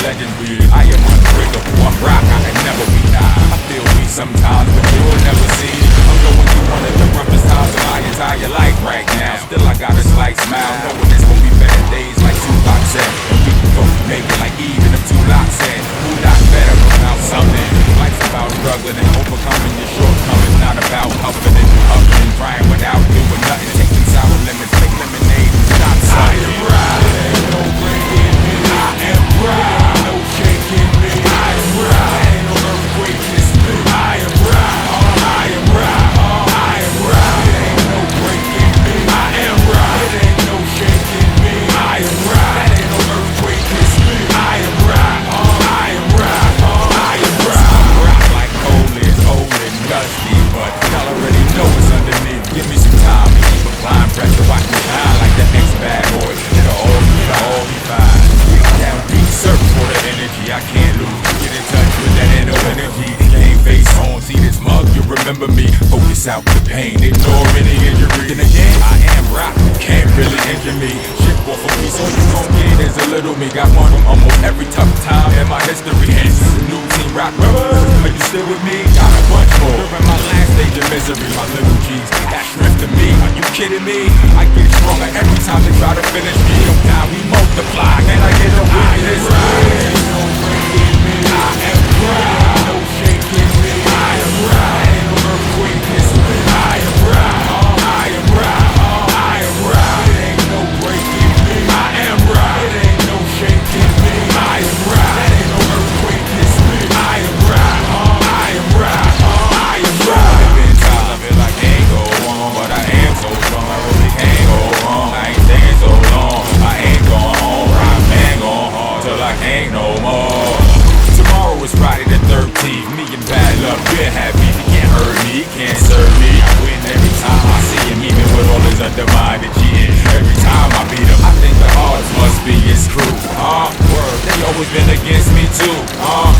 legends weird. I am unbreakable, I'm rock, I can never be denied. I feel weak sometimes, but you'll never see. I'm going through one of the roughest times of my entire life right now. Still I got a slight smile, knowing there's gonna be better days like Tupac said. And we can go make it like even if Tupac said. Who not better without something? Life's about struggling and overcoming your shortcomings. Not about huffing and huffing and crying without doing nothing. Taking sour lemons, make lemonade and stop sucking. I am right, ain't no breaking me. I am right, ain't no shaking me. I am right, ain't no earthquake kiss me. I am right, I am right, I am right. It ain't no breaking me. I am right, it ain't no shaking me. I am right, ain't no earthquake kiss me. I am right, I am right, I am right. I'm rock like coal is old and dusty, but y'all already know it's underneath. Give me some time to keep applying pressure, watch me shine like the ex-bad boy. It'll all be fine. Down beat, search for the energy I can't lose. Get in touch with that inner energy. Game face on, see this mug, you remember me. Focus out the pain, ignore any injury. Then again, I am rock, can't really injure me. Shit off a piece, all you gon' get is a little me. Got one from almost every tough time in my history. Hence, the new team rock brothers. Are you still with me? Got a bunch more. During my last stage of misery, my little G's, that strength to me. Are you kidding me? I get stronger every time they try to finish me. Now we multiply, can I get a witness? I am right, ain't no breaking me. I am right, ain't no shaking me. I am right, ain't no earthquake kiss me. I am right, I am right, I am right. It ain't no breaking me. I am right, it ain't no shaking me. I am right, ain't no earthquake kiss me. I am right, I am right, I am right. There been times I feel like I can't go on, but I am so strong, I really can't go wrong. I ain't staying so long, I ain't going home. I ain't going home till I can't no more. Tomorrow is Friday the 13th. Me and bad luck, we're happy. He can't hurt me, he can't serve me. I win every time I see him, even with all his undermined cheating. Every time I beat him, I think the odds must be his crew. Word, they always been against me too.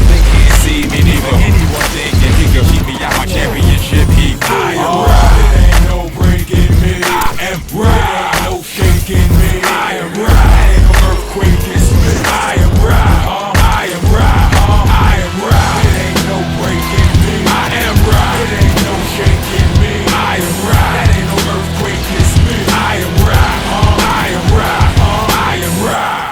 They can't see me neither. Anyone thinking he could keep me out my championship heat. I am right, it ain't no breaking me. I am right, ain't no shaking me. I am right, ain't no earthquake kiss me. I am right, I am right, I am right. It ain't no breaking me. I am right, it ain't no shaking me. I am right, ain't no earthquake kiss me. I am right, I am right, I am right.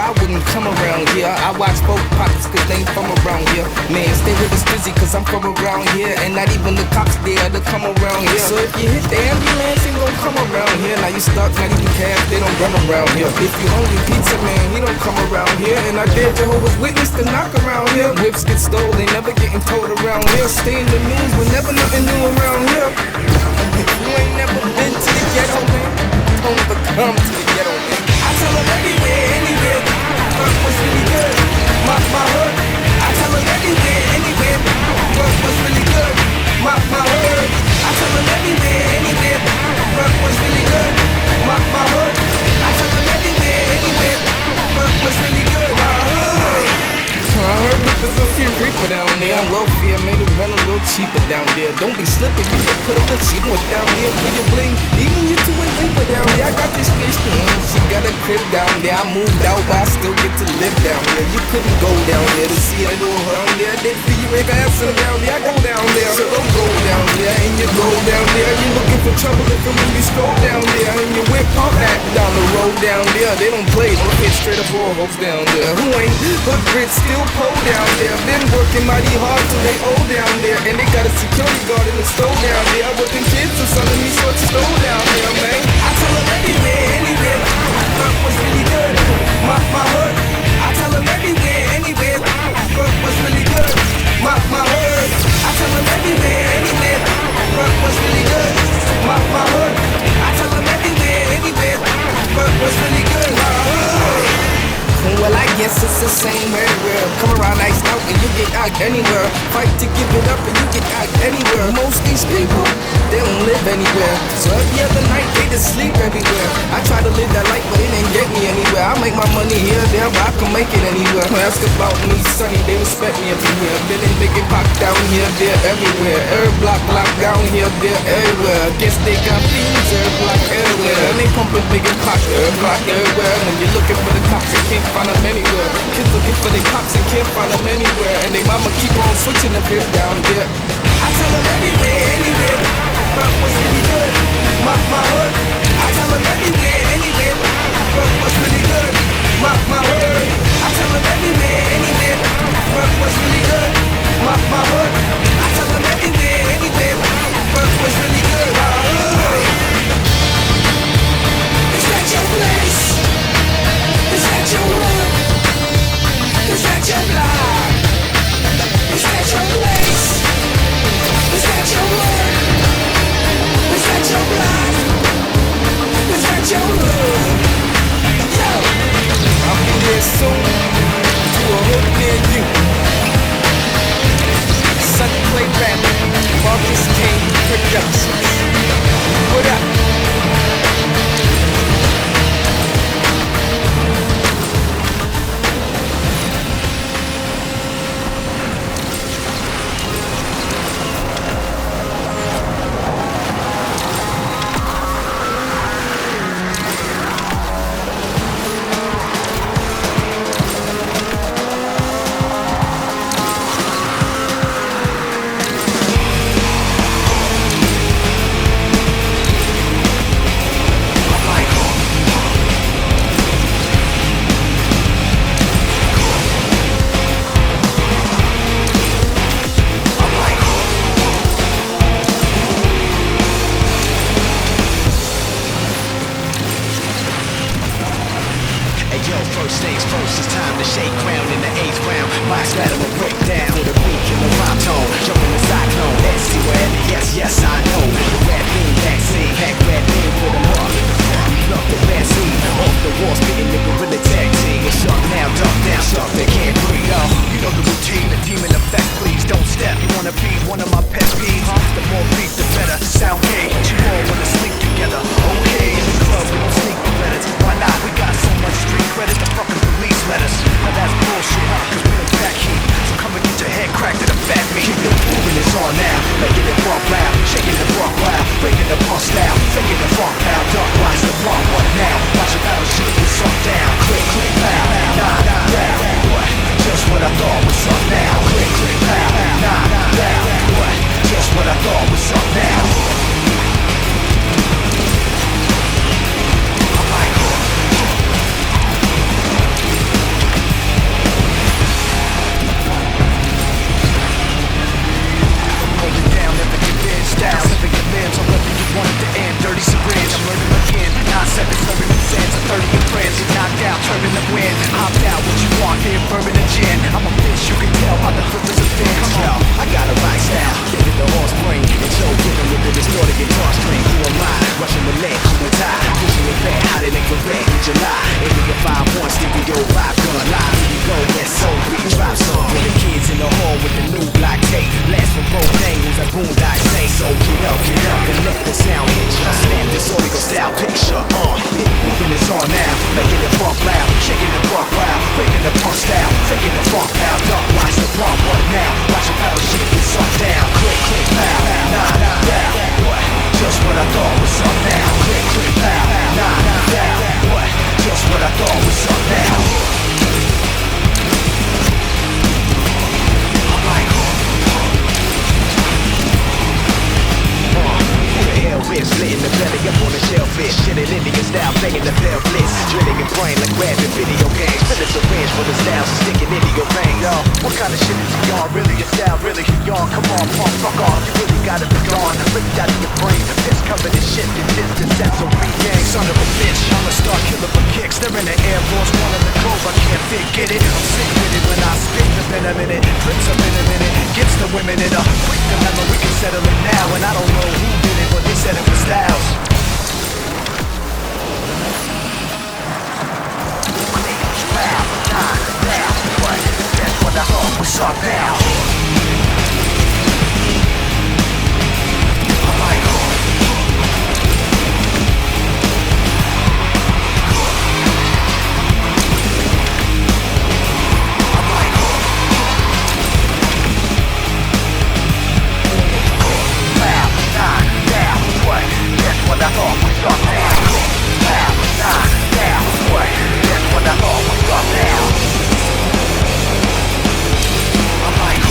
I wouldn't come around here. I watch both pops cause they ain't from around here. Man, stay with us busy cause I'm from around here. And not even the cops there to come around here. So if you hit the ambulance, ain't gon' come around here. Now you stuck, not even cabs, they don't run around here. If you hungry pizza man, he don't come around here. And I dare Jehovah's Witness to knock around here. Whips get stole, they never getting told around here. Stay in the news, but never nothing new around here. You ain't never been to the ghetto, man. Don't ever come to the ghetto, man. I tell them everywhere, anywhere. Fuck what's really good. My hood. I tell them everywhere, anywhere. Fuck what's really good. My hood. I tell them everywhere, anywhere. Fuck what's really good. My hood. I tell them everywhere, anywhere. Fuck what's really good. My hood. I heard there's a few reaper down there. I'm low-fee, I made it run a little cheaper down there. Don't be slipping, you can put a little cheaper down there. For your bling, even you two and reaper down there. I got this bitch, she got a crib down there. I moved out, but I still get to live down there. You couldn't go down there to see a little down there. They feel you make ass down there. I go down there, so don't go down there. And you go down there, you looking for trouble if you really stroll down there. And you whip all that down the road down there. They don't play, don't hit straight up all hoes down there. Who ain't hood grit still pole down there. Been working mighty hard till they old down there. And they got a security guard in the store down there. I working kids or selling me sorts of store down there, man. I tell them everywhere, anywhere. Fuck was really good. My hood. I tell them everywhere, anywhere. Fuck was really good. My hood. I tell them everywhere, anywhere. Fuck was really good. My hood. I tell them everywhere, anywhere. Fuck was really good. My hood. Well, I guess it's the same everywhere. Come around iced out and you get out anywhere. Fight to give it up and you get out anywhere. Most these people, they don't live anywhere. So every other night they just sleep everywhere. I try to live that life but it ain't get me anywhere. I make my money here, there, but I can make it anywhere. Ask about me, Sunny, they respect me everywhere. Then they make it pop down here, there, everywhere. Every block down here, there, everywhere. Guess they got fiends, every block everywhere. And they pumping big and pop, every block everywhere. When you're looking for the cops, you can't find them anywhere. Kids looking for their pops and can't find them anywhere. And they mama keep on switching the bit down there. I tell them everywhere, anywhere. Fuck what's really good. My hood. I tell them everywhere, anywhere. Fuck what's really good. My hood. I tell them everywhere, anywhere. Fuck what's really good. My hood. I tell them everywhere, anywhere. Fuck what's really good. My hood. Is that your place? Is that your hood? Is that your block? Is that your place? Is that your hood? Is that your block? Is that your hood? Yo! I'll be there soon to a hood near you. Sunny Play Rap, Marcus King Productions. What up? on now, making it walk loud, shaking the rock with the styles sticking into your veins. Yo, what kind of shit is y'all? Really, your style, really? Y'all, come on, punk, fuck off. You really gotta be gone. Ripped out of your brain. This covered in shit. Your distance, that's a regain. Son of a bitch, I'm a star killer for kicks. They're in the Air Force One of the clothes I can't fit. Get it? I'm sick with it when I spit. It's been a minute. Trips up in a minute. Gets the women in a quick remember we can settle it now. And I don't know who did it, but they said it was Styles. That's what I thought we saw now. What I thought we saw now. That's what I thought we saw now. I'm like,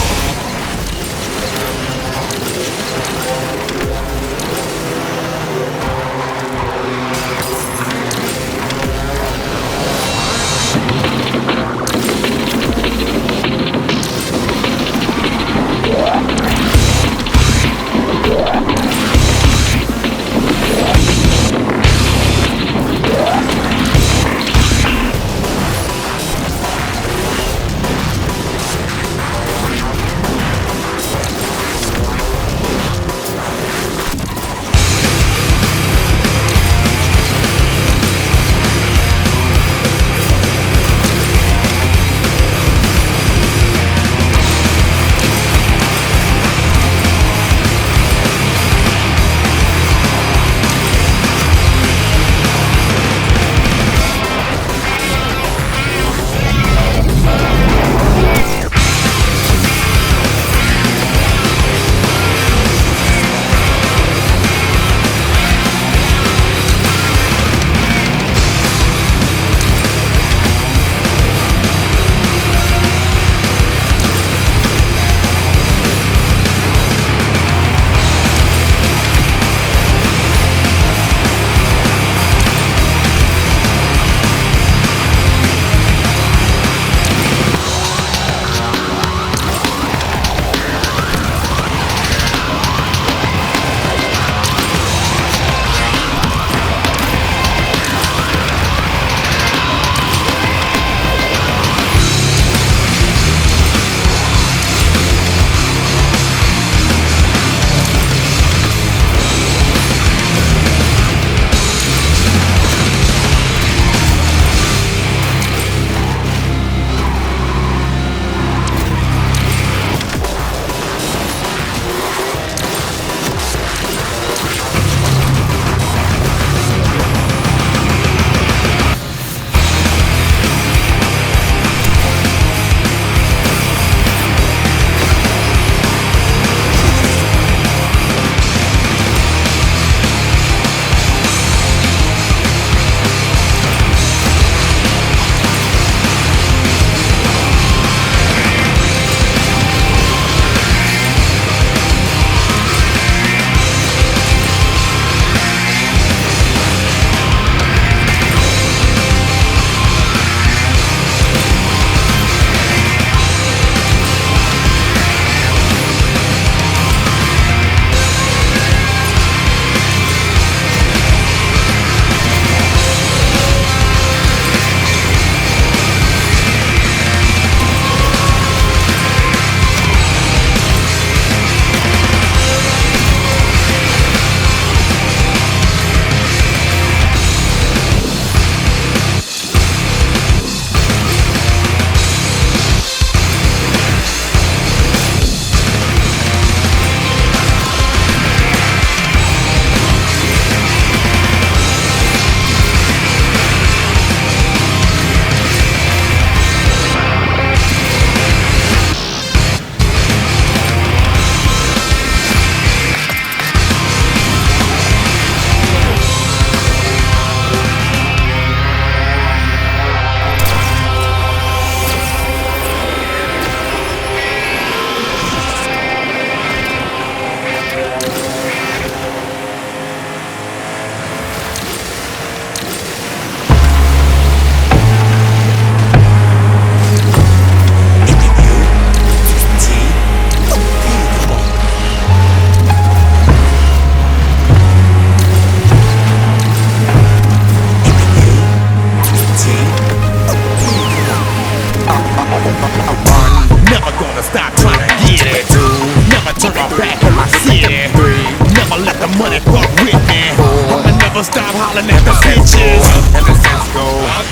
never stop hollering at the bitches. And the sense go,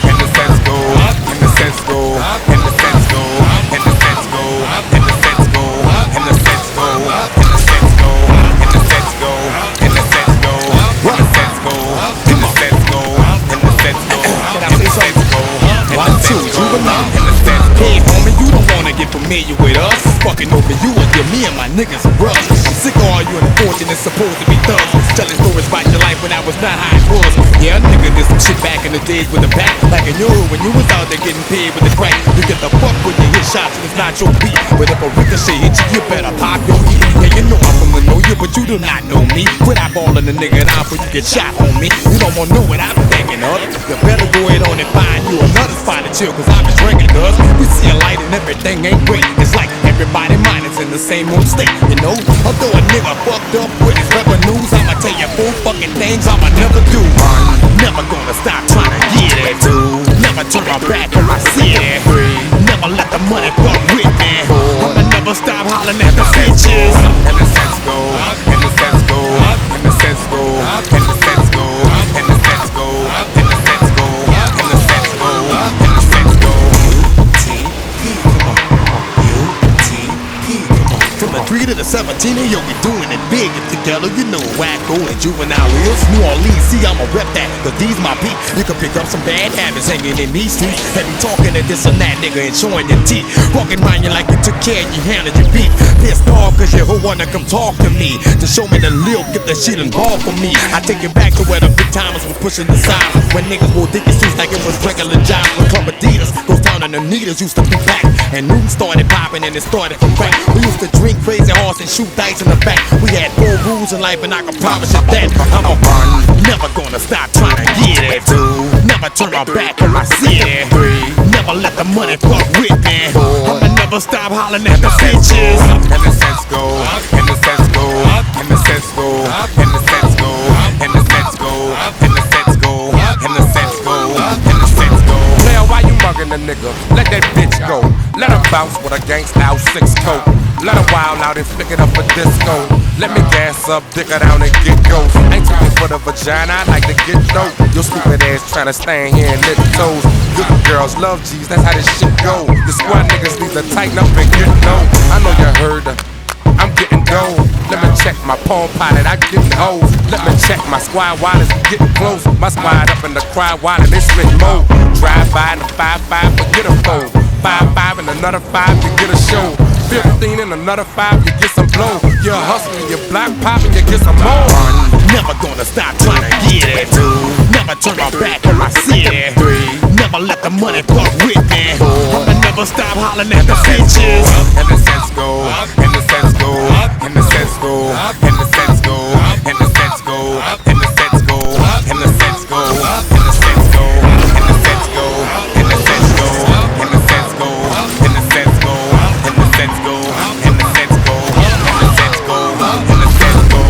and the sense go, and the sense go, and the sense go, and the sense go, and the sense go, and the sense go, and the sense go, and the sense go, and the sense go, and the sense go, and the sense go, and the sense go, Can I say something? 1, 2, Juvenile. Hey homie, you don't wanna get familiar with us. Fucking over you and give me and my niggas a brush. I'm sick of all you unfortunate supposed to be thugs telling stories about your life when I was not how it was. Yeah, a nigga did some shit back in the days with the back. Like in your hood when you was out there getting paid with the crack. You get the fuck when you hit shots and it's not your beat. But if a ricochet hit you, you better pop your heat. Yeah, you know I'm from the know you, but you do not know me. Quit eyeballing the nigga down before you get shot, homie. You don't wanna know what I'm thinking of. You better go ahead on and find you another spot to chill, cause I've been drinking, cuz we see a light and everything ain't great. It's like everybody mine is in the same old state, you know. Although a nigga fucked up with his revenues, I'ma tell you 4 fucking things I'ma never do. Never gonna stop trying to get it, dude. Never turn my back when I see it. Never let the money fuck with me. I'ma never stop hollering at the bitches. and the sense go, and the sense go, and the sense go, and the sense go, and the sense go, and the sense go, and the sense go, and the sense go. From the 3 to the 17, yo, we doing it big and together. You know Wacko and Juvenile is New Orleans, see, I'ma rep that, cause these my beat. You can pick up some bad habits hanging in these streets. And be talking to this and that nigga and showing your teeth. Walking around you like you took care and you handled your beat. Pissed off cause you who wanna come talk to me. To show me the lil, get the shit involved for me. I take it back to where the big timers was pushing the signs. When niggas wore dicky suits like it was regular jobs. When Club Adidas goes down and the needles used to be back. And Newton started popping and it started from crack. We used to drink crazy horse and shoot dice in the back. We had 4 rules in life and I can promise you that I'ma run. Never gonna stop trying to get it, dude. Never turn my back when I see it. Never let the money fuck with me. I'ma never stop hollering at the bitches. And the sense go, and the sense go, and the sense go, and the sense go, and the sense go, and the sense go, and the sense go, and the sense go. Now why you mugging the nigga? Let that bitch go. Let her bounce with a gangsta out 6 coat. Let her wild out and flick it up a disco. Let me gas up, dick her down and get ghost. Ain't talking for the vagina, I like to get dope. Your stupid ass tryna stand here and lick toes. Good girls love G's, that's how this shit go. The squad niggas need to tighten up and get low. I know you heard her, I'm getting dough. Let me check my palm pilot, I getting hoes. Let me check my squad wallets, getting close. My squad up in the cry wallet, it's split mode. Drive by in the 5-5, forget a fold. 5-5 and another 5, you get a show. 15 and another 5, you get some blow. You're hustling, you're block popping, you get some more. Never gonna stop trying to get it, dude. Never turn my back when I see it. Never let the money fuck with me. I'ma never stop hollering at the bitches. And the sense go, and the sense go, and the sense go, and the sense go, and the sense go, and the sense go, and the sense go, and the sense go, and the sense go, and the sense go, and the sense go, and the sense go, and the sense go, and the sense go, and the sense go, and the sense go.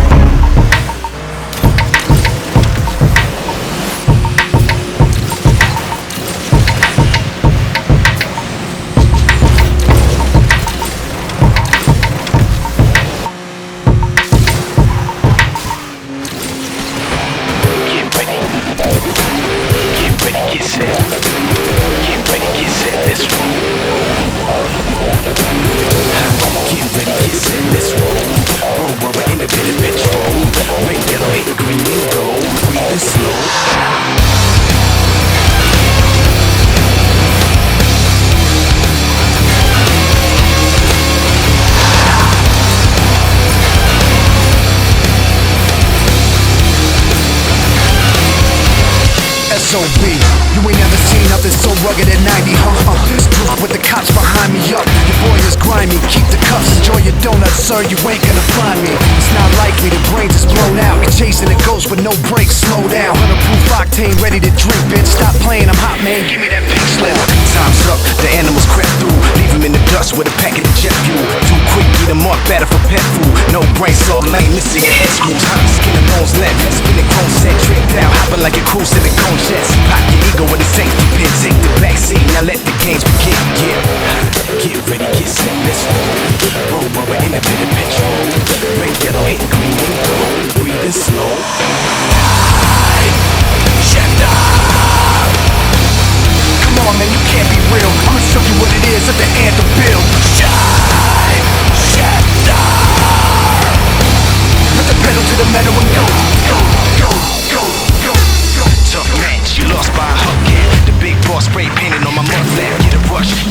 SOB, you ain't never seen nothing so rugged at 90, Strip with the cops behind me up. Your boy is grimy, keep the cuffs. Enjoy your donuts, sir, you ain't gonna find me. It's not likely, the brains is blown out. You're chasing the ghost with no brakes, slow down. Bulletproof octane, ready to drink, bitch. Stop playing, I'm hot, man, give me that pink slip. Time's up, the animals crept through. Leave him in the dust with a packet of jet fuel. Too quick, get him up, better for pet food. No brain, so lame, missing your head smooth. Skin and bones left, spinning chrome set, tricked out. Hopping like a cruise in the cone jets. Pop your ego with a safety pin. Take the backseat, now let the games begin. Yeah, get ready, get set, let's roll. Roll rubber in a bit of petrol. Red, yellow, hitting green and gold. Breathing slow.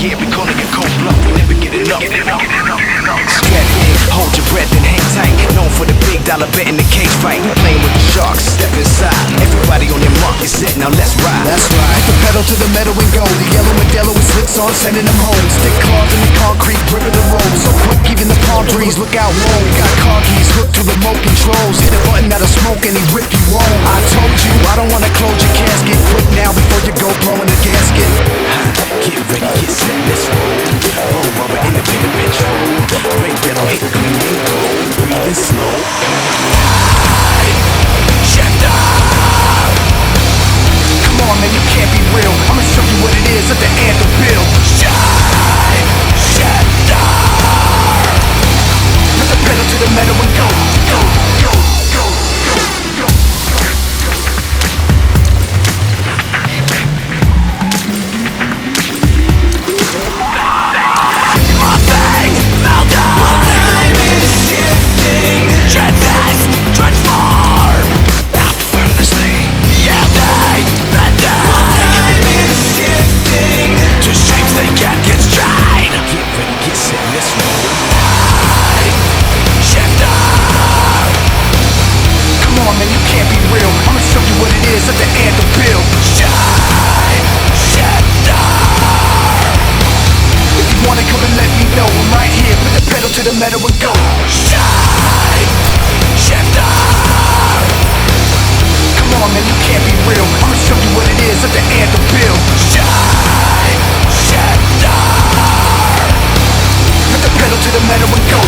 Yeah, we calling it cold blood, we never get enough. Strap in, hold your breath and hang tight. Known for the big dollar bet in the cage fight. We playing with the sharks, step inside. Everybody on their mark is set, now let's ride. That's right. Put the pedal to the metal and go. The yellow Modelo with slicks on, sending them home. Stick claws in the concrete, gripping the road. So quick, even the palm trees look out low. We got car keys hooked to remote controls. Hit a button that'll smoke and he rip you home. I told you, I don't wanna close your casket. Quick now before you go blowing the gasket. Get ready, get set, let's roll. Roll rubber in the bench roll. Red, yellow, hate, green, and gold. Breathing slow. Shifter! Come on, man, you can't be real. I'ma show you what it is at the anthem bill. Shifter! Put the pedal to the metal and go, go, go, go, go, go. Time is shifting. Transform. Effortlessly. Ya Thang. Time is shifting. To shapes they can't constrain. Get ready, get set, let's roll. Shifter. Come on, man, you can't be real. I'ma show you what it is at the anthem bill. Shifter. If you wanna come and let me know, I'm right here. Put the pedal to the metal and go. Shifter. Come on, man, you can't be real. I'ma show you what it is at the anthem bill. Shifter. Put the pedal to the metal and go.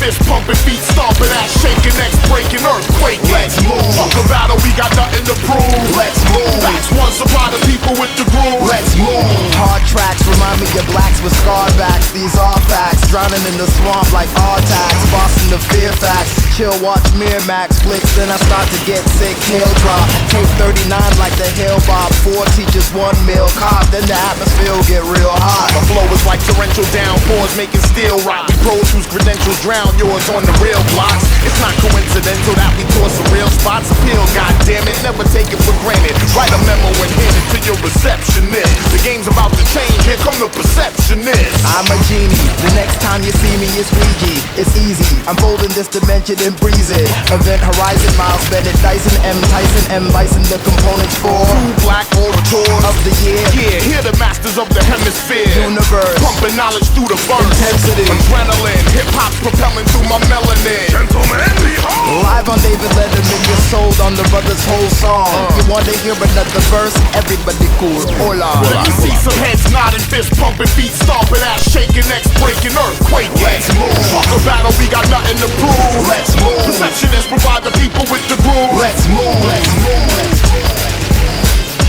fist pumping, feet stomping, ass shaking, necks breaking, earthquake. Let's move. Fuck a battle, we got nothing to prove. Let's move. Facts one, supply the people with the groove. Let's move. Hard tracks remind me of blacks with scarred backs. These are facts. Drowning in the swamp like Artax. Boston the fear facts. Chill, watch Miramax flicks. Then I start to get sick. Hail drop. Tape 39 like the Hill Bob. 4 teachers, 1 meal cop. Then the atmosphere will get real hot. My flow is like torrential downpours making steel rock. We pros whose credentials drown yours on the real blocks. It's not coincidental that we tour some real spots. Appeal, goddammit, never take it for granted. Write a memo and hand it to your receptionist. The game's about to change, here come the Perceptionists. I'm a genie, the next time you see me it's Ouija. It's easy, I'm folding this dimension and breeze it. Event Horizon, Miles Bennett, Dyson, M. Tyson, M. Bison, the components for True black orators of the year. Yeah, hear the masters of the hemisphere. Universe, pumping knowledge through the verse. intensity, Adrenaline, hip-hop's propelling through my melanin. Gentlemen, behold. live on David Letterman, you're sold on the brother's whole song. You wanna hear another verse? Everybody cool, hola. Let me see some heads nodding, fist pumping, feet stomping, ass shaking, necks breaking, earthquake. Let's move. Fuck a battle, we got nothing to prove. Let's move. Perceptionists provide the people with the groove. Let's move. Let's move. Let's move.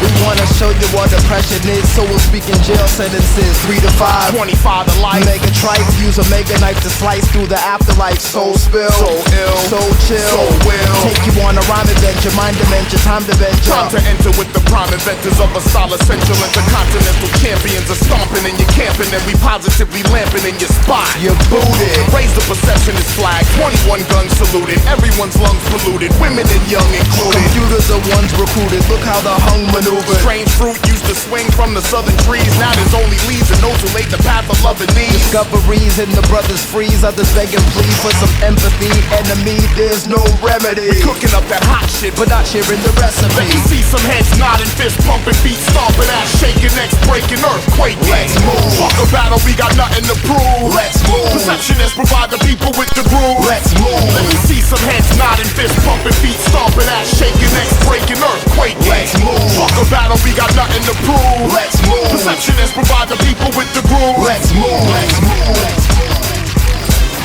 We wanna show you what depression is, so we'll speak in jail sentences 3 to 5, 25 to life. Mega tripe, use a mega knife to slice through the afterlife. Soul spill, So ill, so chill, so will. take you on a rhyme adventure, mind dementia, time to venture. Time to enter with the prime inventors of a solid central intercontinental champions are stomping and you're camping and we positively lamping in your spot. You're booted. Raise the Perceptionist flag, 21 guns saluted, everyone's lungs polluted, women and young included. Computers are ones recruited. Look how the hung maneuver. Strange fruit used to swing from the southern trees. Now there's only leaves and those who laid the path of love and need. Discoveries and the brothers freeze. Others beg and plead for some empathy. Enemy, there's no remedy. Cooking up that hot shit, But not sharing the let me recipe. see some heads nodding, fist pumping, feet stomping, ass shaking, necks breaking, earthquake. Let's move. Fuck a battle, we got nothing to prove. Let's move. Perceptionists provide the people with the groove. Let's move. Let me see some heads nodding, fist pumping, feet stomping, ass shaking, necks breaking, earthquake. Let's move. Fuck a battle, we got nothing to prove. Let's move. Perceptionists provide the people with the groove. Let's move. Let's move. Let's move.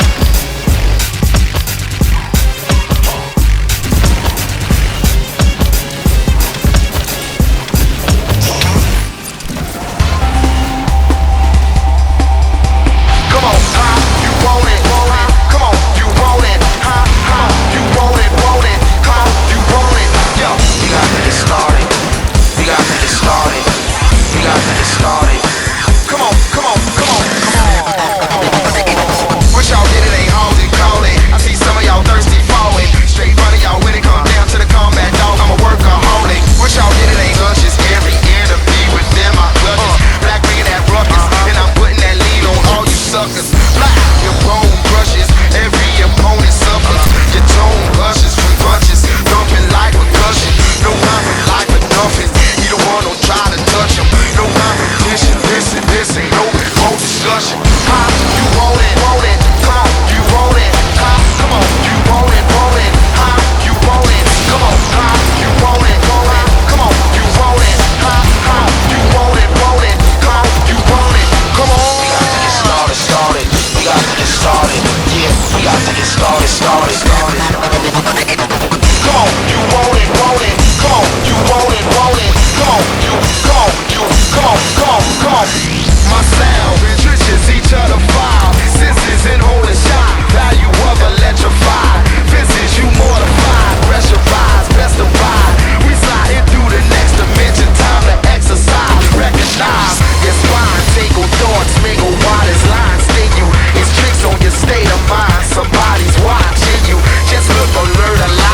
Come on, you want it, come on, you want it, you want it, come on, you want it, yo. We got to get started. We got to get started. We got to get started. Come on, come on, come on, come on. Wish y'all did it, ain't halted, call it. I see some of y'all thirsty falling. Straight running y'all when it come down to the combat, dog. I'm a workaholic. Wish y'all did it, ain't luscious. Every year to be with them, I clutches. Black bringing that ruckus, and I'm putting that lead on all you suckers. Black, your bone crushes. Every opponent suffers. Your tone hushes from bunches. Dumping like percussion. No rhyme like a dumping. You don't want no try to touch him. No competition. This ain't no discussion. You want it, come on, you want it, come on, you want it, you want it, come on, you want it, come on, you want it, you want it, come on, you want it, come on. We got to get started. We got to get started. Yeah, we got to get started. Come on, you want it, come on, you want it, come on, come on. My sound, trenches each other file, senses in holding shot, value of electrified, fences you mortified, pressurized, best of ride. We sliding through the next dimension, time to exercise, recognize, yes fine, tangle thoughts, mingle waters, lines, sting you, it's tricks on your state of mind, somebody's watching you, just look alert, alive.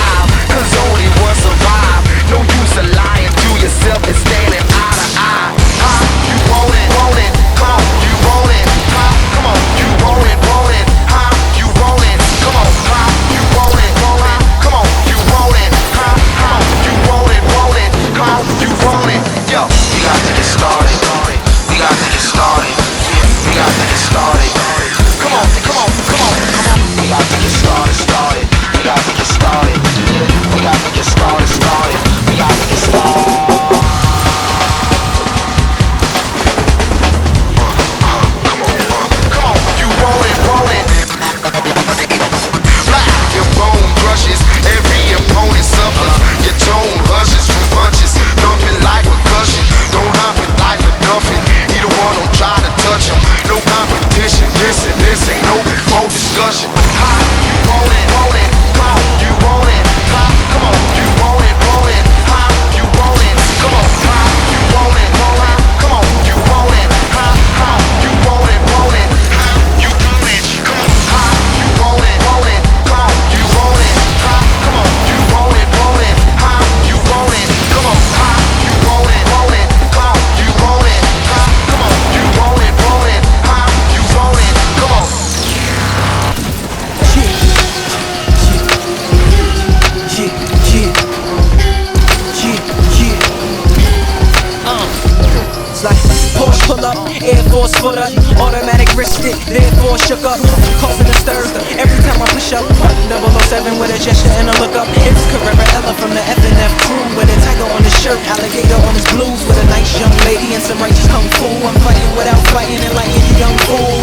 up. Air Force footer, automatic wrist stick, therefore shook up, causing a stir. Every time I push up, 007 with a gesture and a look up. It's Carrera Ella from the F&F crew with a tiger on his shirt, alligator on his blues, with a nice young lady and some righteous kung fu. I'm fighting without fighting and like any young fool.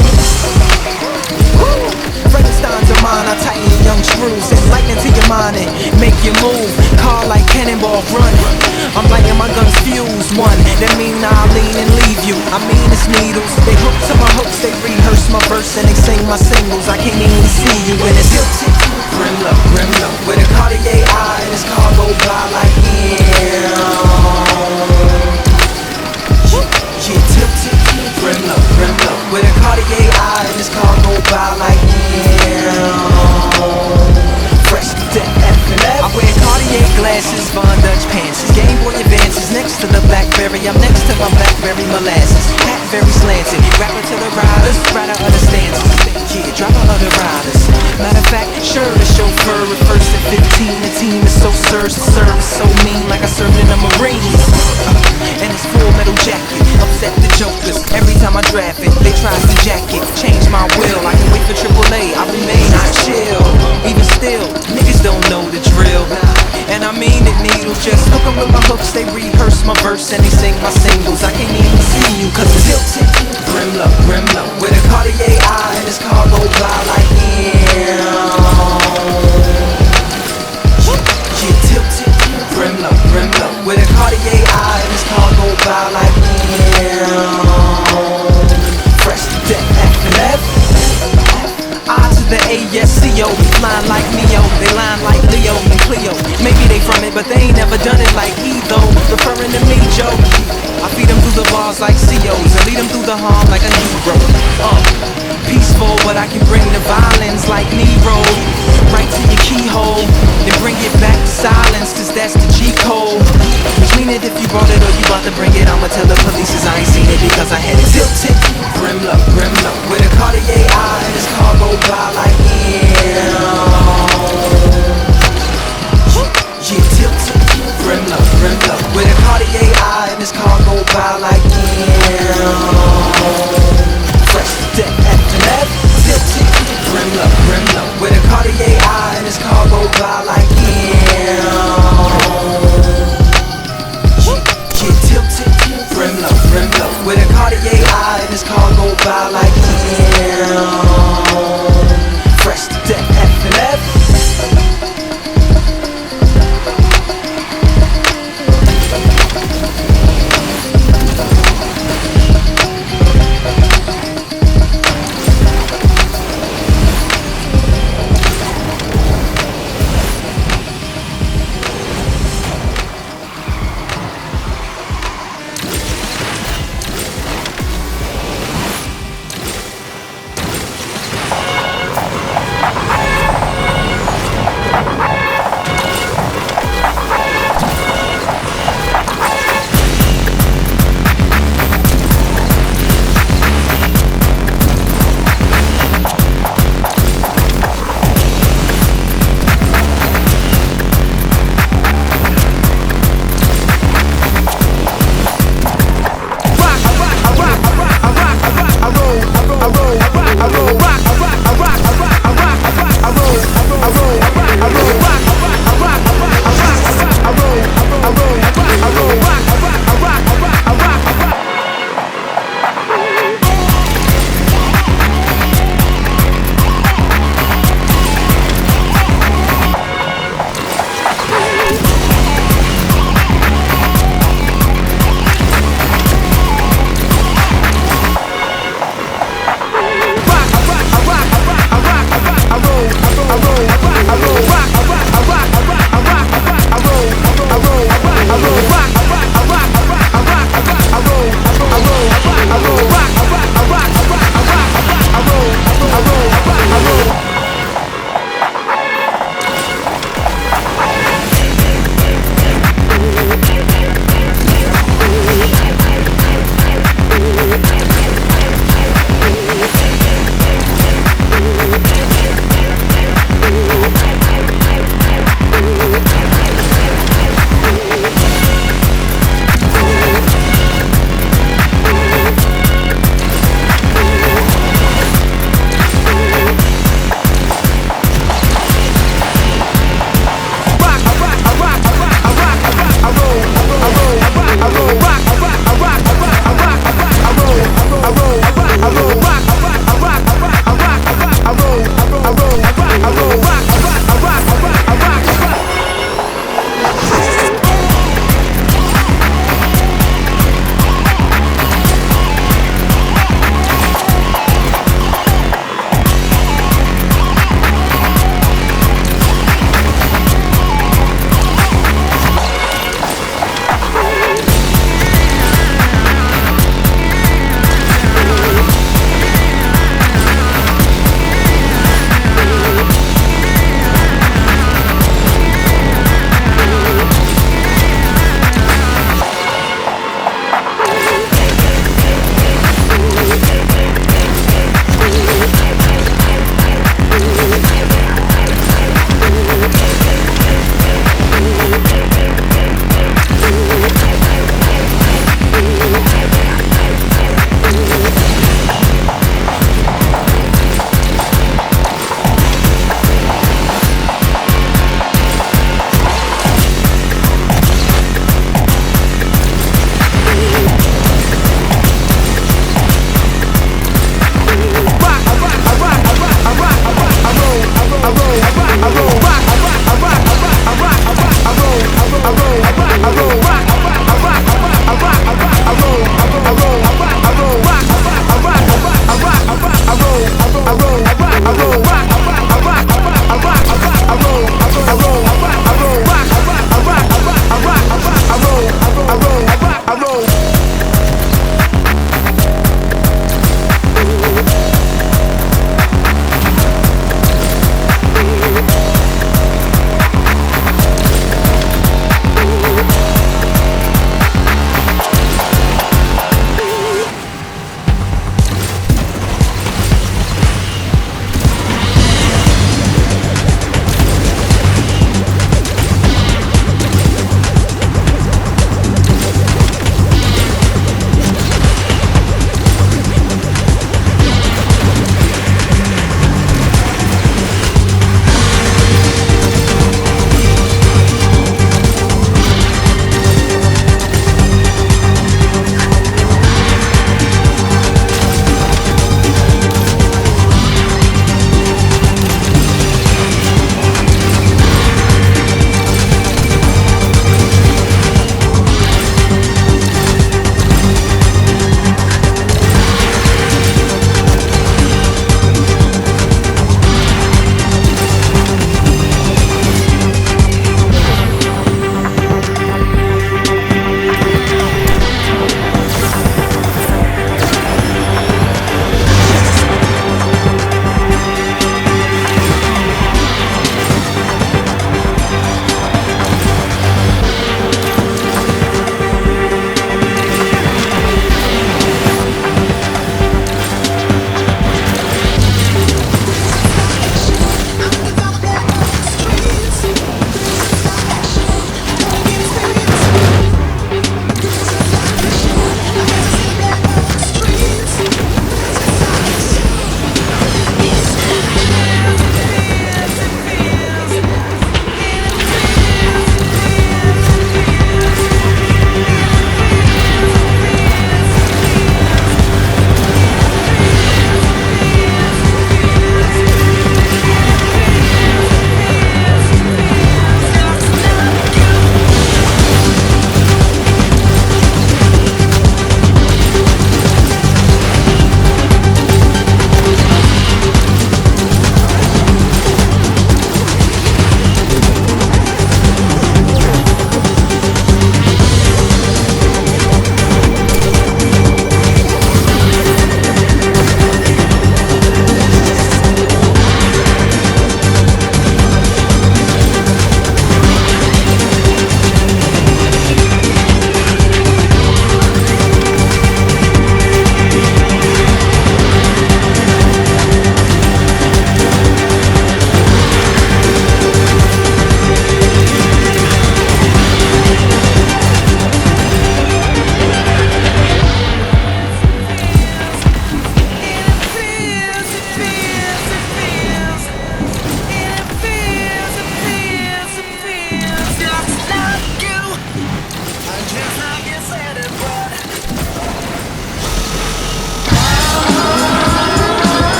Frankenstein's a mine, I tighten your young screws, send lightning to your mind and make you move. Car like cannonball run, I'm lighting my guns fuse one. That mean I'll lean and leave you, I mean it's needles. They hook to my hooks, they rehearse my verse and they sing my singles. I can't even see you when it's tilted. Grim look, with a Cartier eye and this car go by like yeah. Yeah, tilted. Grim look, with a Cartier eye and this car go by like yeah. Fresh to death, F&F. I wear Cartier glasses, Von Dutch pants, Game Boy Advances next to the Blackberry. I'm next to my Blackberry molasses, hat very slanted, rapper to the riders, rider understands. Yeah, driver of the riders. Matter of fact, sure, the chauffeur refers to 15. The team is so service so mean, like I served in the Marines. And it's full metal jacket, upset the jokers. Every time I draft it, they try to jack it. Change my will, I can wait for AAA. I remain, I chill. Even still, niggas don't know the drill. And I mean it, needles. Just hook 'em with my hooks, they rehearse my verse and they sing my singles. I can't even see you, cause it's tilted. Grim look, with a Cartier eye and this car go by like yeah. Yeah, tilted. Grim look, with a Cartier eye and this car go by like yeah. Fresh to death, F&F. I to the ASCO, flying like Neo, they line like Leo and Cleo. Maybe they from it, but they ain't never done it like he though. Referring to me, Joe. I feed them through the bars like COs and lead them through the harm like a hero. Peaceful, but I can bring the violence like Nero. Right to your keyhole, then bring it back to silence, cause that's the G code. Which mean it if you brought it or you about to bring it, I'ma tell the police I ain't seen it because I had it tilted. Grim look, with a Cartier eye and this car go by like yeah. Yeah, tilted. Grim look, with a Cartier eye and this car go by like yeah. Fresh to death, F&F, tilted. Grim look, with a Cartier eye and this car go by like yeah. Yeah, tilted. Grim look, with a Cartier eye and this car go by like yeah. Fresh to death,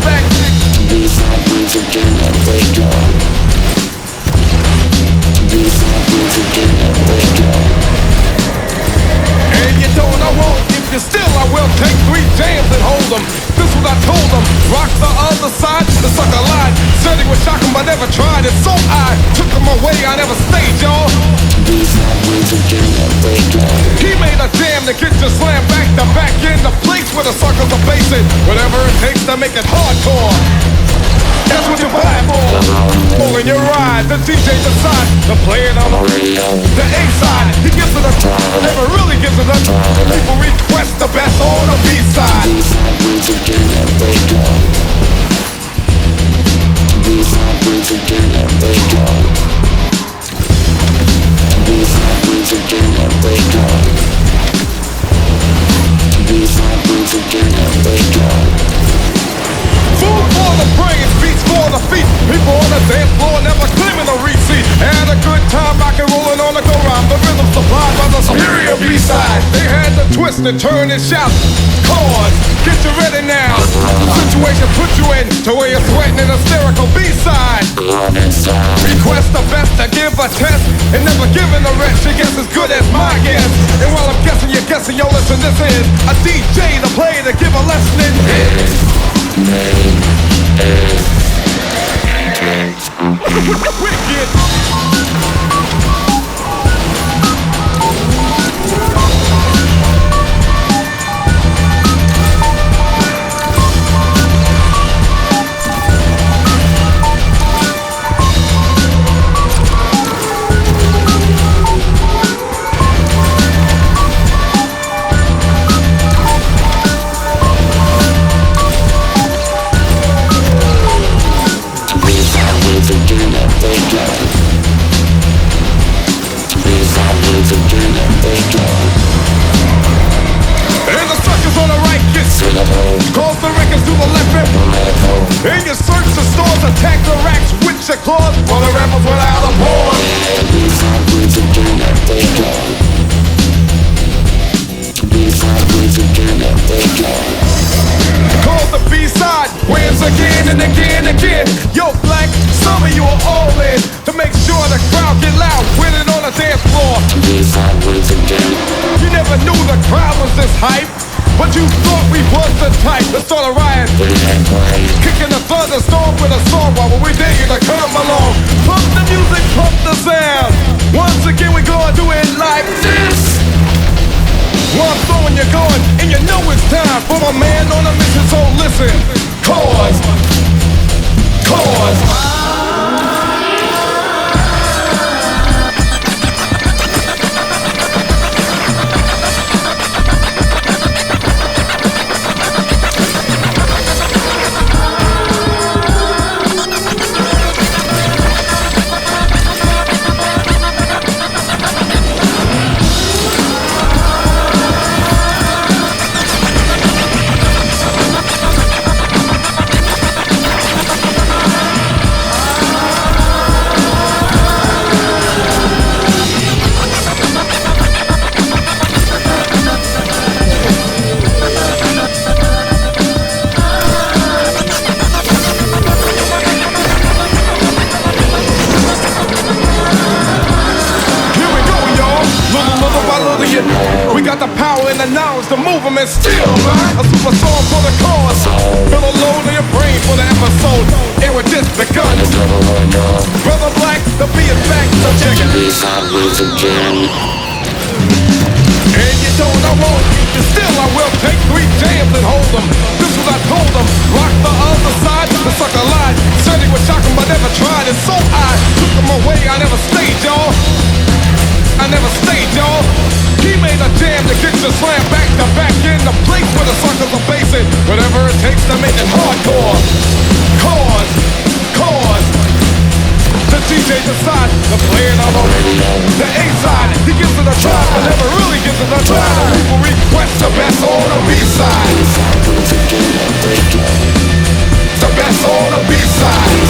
back. And you don't, I won't. If you're still, I will take 3 jams and hold them. This what I told them. Rock the other side, the sucker lied. Said he was shocking, but never tried it. So I took him away, I never stayed, y'all. He made a jam that gets you slammed back to back in the place where the suckers are facing. Whatever it takes to make it hardcore. That's what you buy for. Pulling your ride, the DJ decides to play it on the radio. The A side, he gives it a never really gives it a people request the best on the B side. Food for the brains, beats for the feet. People on the dance floor never claiming a receipt. Had a good time rockin' rollin' on the go-round. The rhythm supplied by the superior B-side. They had to twist and turn and shout. Chords, get you ready now. Situation put you in to where you're sweating an hysterical B-side. Request the best to give a test and never giving the rest. Your guess as good as my guess. And while I'm guessing, you're guessing. Yo, listen, this is a DJ to play to give a lesson in his name is Wicked. And the suckers on the right get cause the records to the left and and you search the stores, attack the racks with your claws while the rappers without a pause. Call the B-side wins again and again and again. Yo, Black, some of you are all in to make sure the crowd get loud with it on the dance floor. You never knew the crowd was this hype, but you thought we was the type to start a riot. Kicking the thunderstorm with a song while we dare you to come along. Pump the music, pump the sound. Once again we gonna do it like this. One throwing you're going, and you know it's time for my man on a mission, so listen. Cause we got the power and the knowledge to move them and steal them. A super song for the cause. Fill a load in your brain for the episode. And with this begun. Brother Black, the beat is back, so check it. And you don't, I won't. And still I will take 3 jams and hold them. This was I told them. Rock the other side, the sucker lied. Said he was shocking but never tried. And so I took him away, I never stayed, y'all. I never stayed, y'all. He made a jam that gets you slammed back to back in the place where the suckers are facing. Whatever it takes to make it hardcore. Cause the DJ decides to play it on the radio. The A side, he gives it a try, but never really gives it a try. People request the best on the B side. The best on the B side.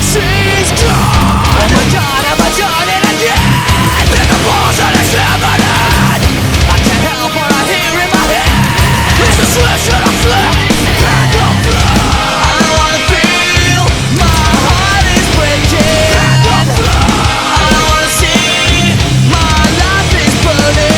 she's gone. Oh my God, have I done it again? In the walls of this cabinet, I can't help what I hear in my head. Is the switch that I flip? And I'm I don't wanna feel my heart is breaking. And I'm I don't wanna see my life is burning.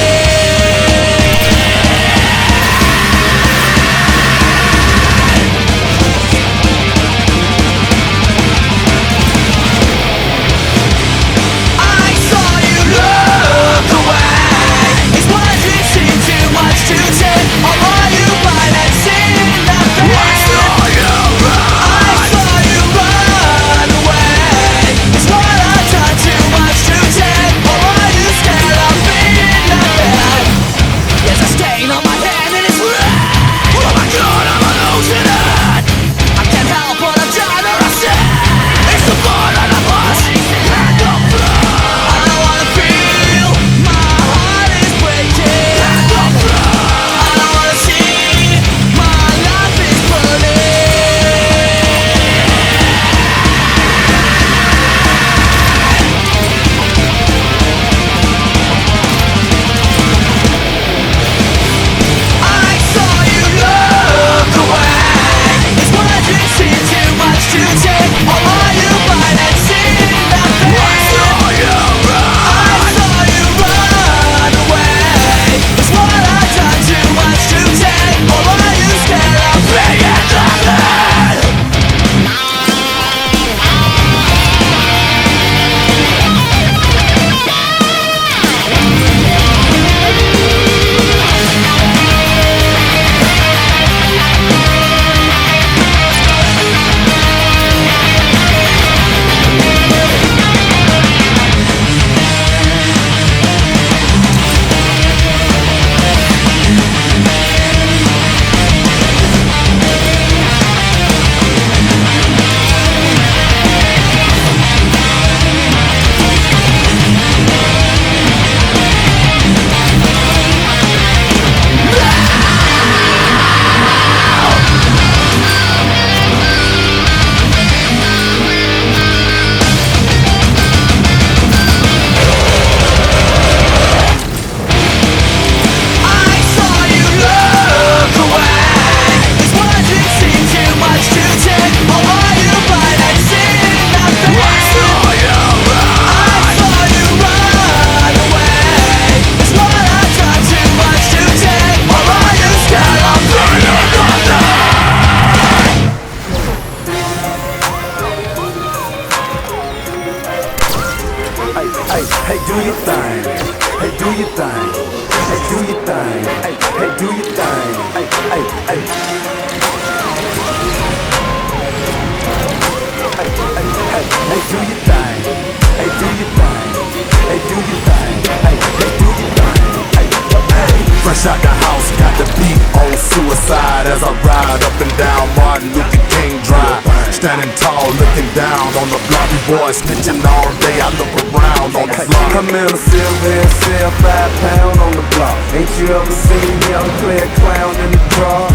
Fresh out the house, got the beat on suicide as I ride up and down Martin Luther King Drive. Standing tall, looking down on the block. You boys snitching all day, I look around on the block. I'm in a silver and sell 5 pound on the block. Ain't you ever seen me out play a clown in the car?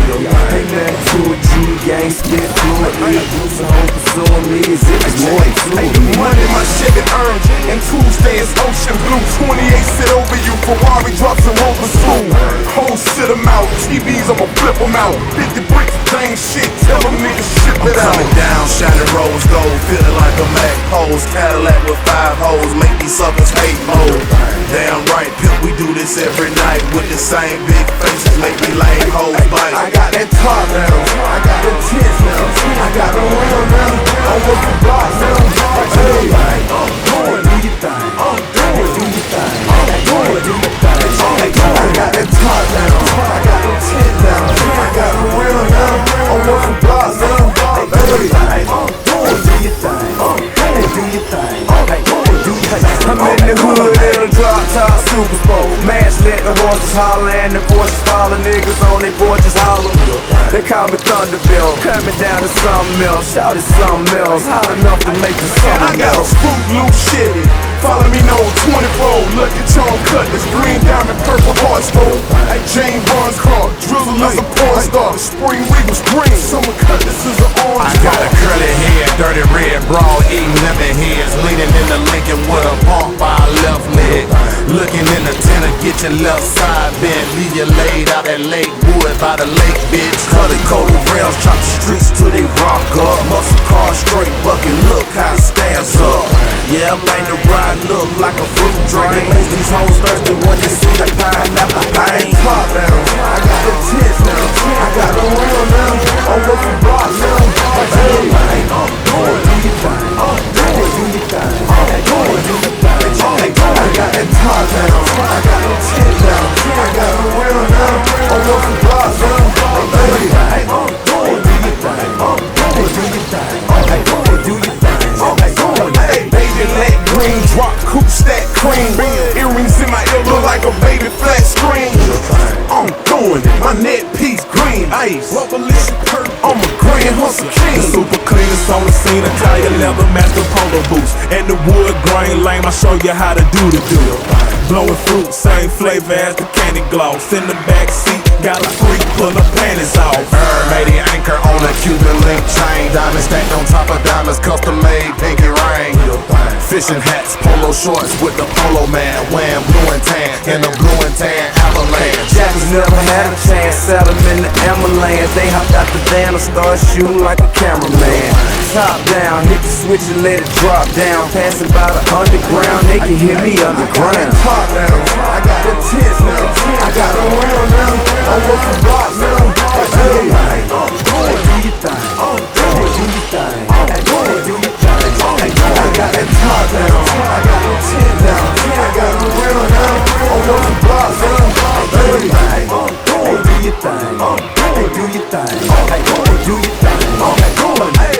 Ain't nothing to a G gang, spit fluid. Who's home pursuing me? Is it more Hey, the money my Chevy earned, and Tuesday is ocean blue. 28 sit over you, Ferrari drops and Rover spoon. Hoes sit them out, TVs I'ma flip them out. 50 bricks, dang shit, tell them niggas ship it out. Coming down, shining rose gold, feeling like a Mac pose. Cadillac with 5 hoes, make these suckers hate mode. Damn right, pimp, we do this every night with the same big faces, make me lame hoes bite. I got that top now, I got the tits now, I got the real now, I'm with the block now. Hey, do your thing, do your thing, do your thing. I got that top now, I got the tits now, I got the real now, I'm with the block now. Hey, do your thing, do your thing. I'm in the hood in a drop top super sport. Mash let the horses holler and the voices follow. Niggas on they porches holler. They call me Thunderbill. Coming down to something else. Shout it something else. Hot enough to make the summer I got a spook loose shitty. Follow me, no 24. Look at John Cut, this green diamond, purple heart stove. At Jane Bond's car, Drizzle is a porn star. The spring Regal's green, summer cut, this is an orange. I got a curly head, dirty red, broad, eating lemon heads. Leaning in the Lincoln with a pump by a left leg. Looking in the tenor, get your left side bent. Leave you laid out at Lake Wood by the lake, bitch. Color coded rails, chop the streets till they rock up. Muscle car straight bucket, look how it stands up. Yeah, man, the ride look like a fruit drink. It makes these hoes thirsty when they see the pineapple pain. Top down, I got the tits now. I got the real now. I'm with the block now. Hey, do your thing. Do your thing. Do your thing. I got that top down. I got the tits now. I got the real now. I'm with the block now. Hey, do your thing. Do your thing. Do your thing. Baby, let green drop, coupe stack cream. Earrings in my ear look like a baby flat screen. I'm doing it, my neck piece green ice. Revolution perk, I'm a grand hustle king. The super cleanest on the scene, Italian leather match the polo boots. And the wood grain lame, I show you how to do the deal. Blowing fruit, same flavor as the candy gloss. In the back seat, got a freak, pull the panties off. Made the anchor on a Cuban link chain. Diamonds stacked on top of diamonds, custom made pinky ring. Fishing hats, polo shorts with the polo man. Wearing blue and tan, in the blue and tan avalanche. Jackers never had a chance, sat them in the ambulance. They hopped out the van and started shooting like a cameraman. Top down, hit the switch and let it drop down. Passing by the underground, they can hear me underground. Top down, I got the tits now. I got the real now. I'm with the block now. Hey, do your thing. Do your thing. Do your thing. I got that top down. I got the tits down. I got the real now. I'm with the block now. Hey, do your thing. Do your thing. Do your thing. Hey.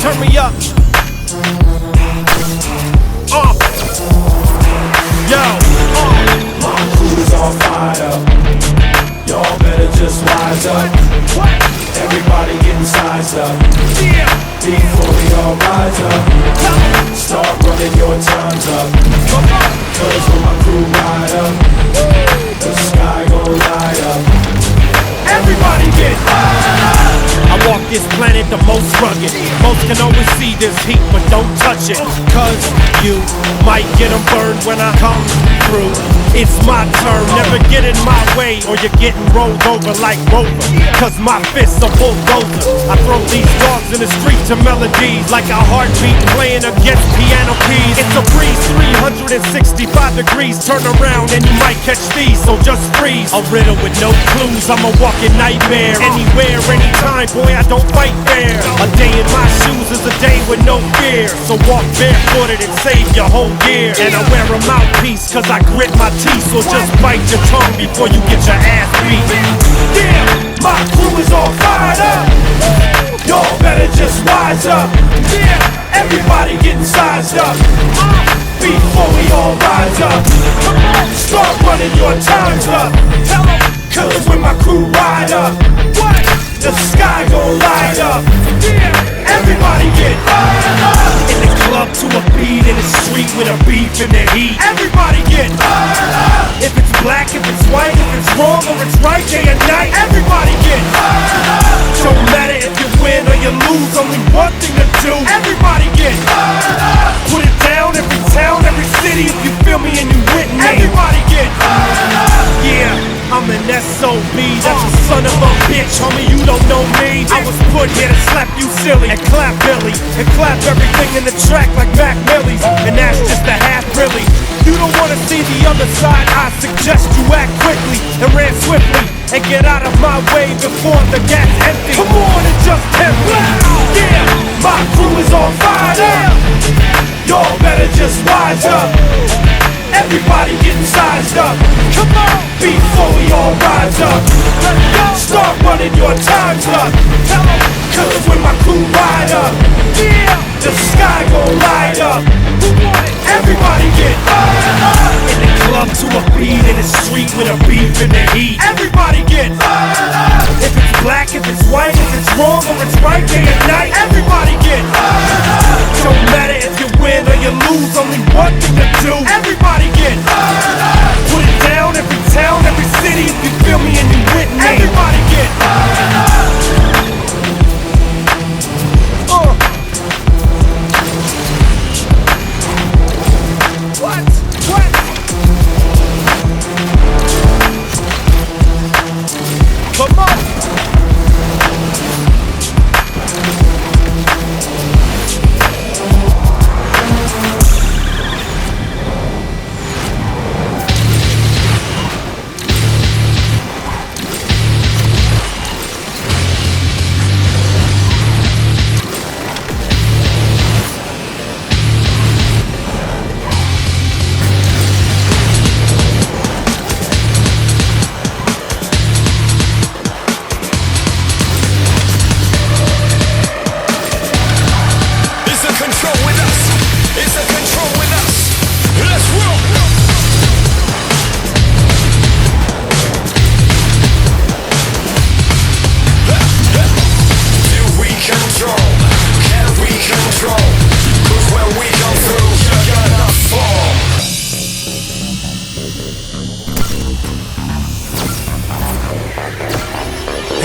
turn me up. Yo, My crew is all fired up. Y'all better just wise up. Everybody getting sized up. Before we all rise up, start running your times up. Cause when my crew ride up, the sky gon' light up. everybody get I walk this planet the most rugged. Most can always see this heat, but don't touch it. Cause you might get them burned when I come through. It's my turn, never get in my way or you're getting rolled over like Rover. Cause my fists are bulldozer. I throw these dogs in the street to melodies like a heartbeat playing against piano keys. It's a breeze, 365 degrees. Turn around and you might catch these, so just freeze. A riddle with no clues, I'm a walking nightmare. Anywhere, anytime, boy, I don't fight fair. A day in my shoes is a day with no fear. So walk barefooted and save your whole year. And I wear a mouthpiece cause I grit my teeth. So just bite your tongue before you get your ass beat. Yeah, my crew is all fired up. Y'all better just wise up. Yeah, everybody getting sized up. Before we all rise up, start running your times up. Cause when my crew ride up, the sky gon' light up. Everybody get fired up. In the club to a beat, in the street with a beef in the heat. Everybody get fired up. If it's black, if it's white, if it's wrong or it's right, day and night. Everybody get fired up. Don't matter if you win or you lose, only one thing to do. Everybody get fired up. Put it down, every town, every city. If you feel me and you with me, everybody get fired up. Yeah, I'm an SOB, that's a son of a bitch, homie, you don't know me. I was put here to slap you silly and clap Billy and clap everything in the track like Mac Millie's. And that's just the half really. You don't wanna see the other side, I suggest you act quickly and ran swiftly and get out of my way before the gas empty. Come on and just tempt me. Yeah, my crew is on fire. Y'all better just wise up. Everybody getting sized up. Come on, before we all rise up. Start running your times up. Cause when my crew ride up, the sky gon' light up. Everybody get fired up. In the club to a beat, in the street with a beef in the heat. Everybody get fired up. If it's black, if it's white, if it's wrong or it's right, day and night. Everybody get fired up. Don't matter if you win or you lose, only one thing to do. Everybody get fired up. Put it down, every town, every city. If you feel me and you with me, everybody get fired up. What? Come on!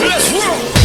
Let's roll!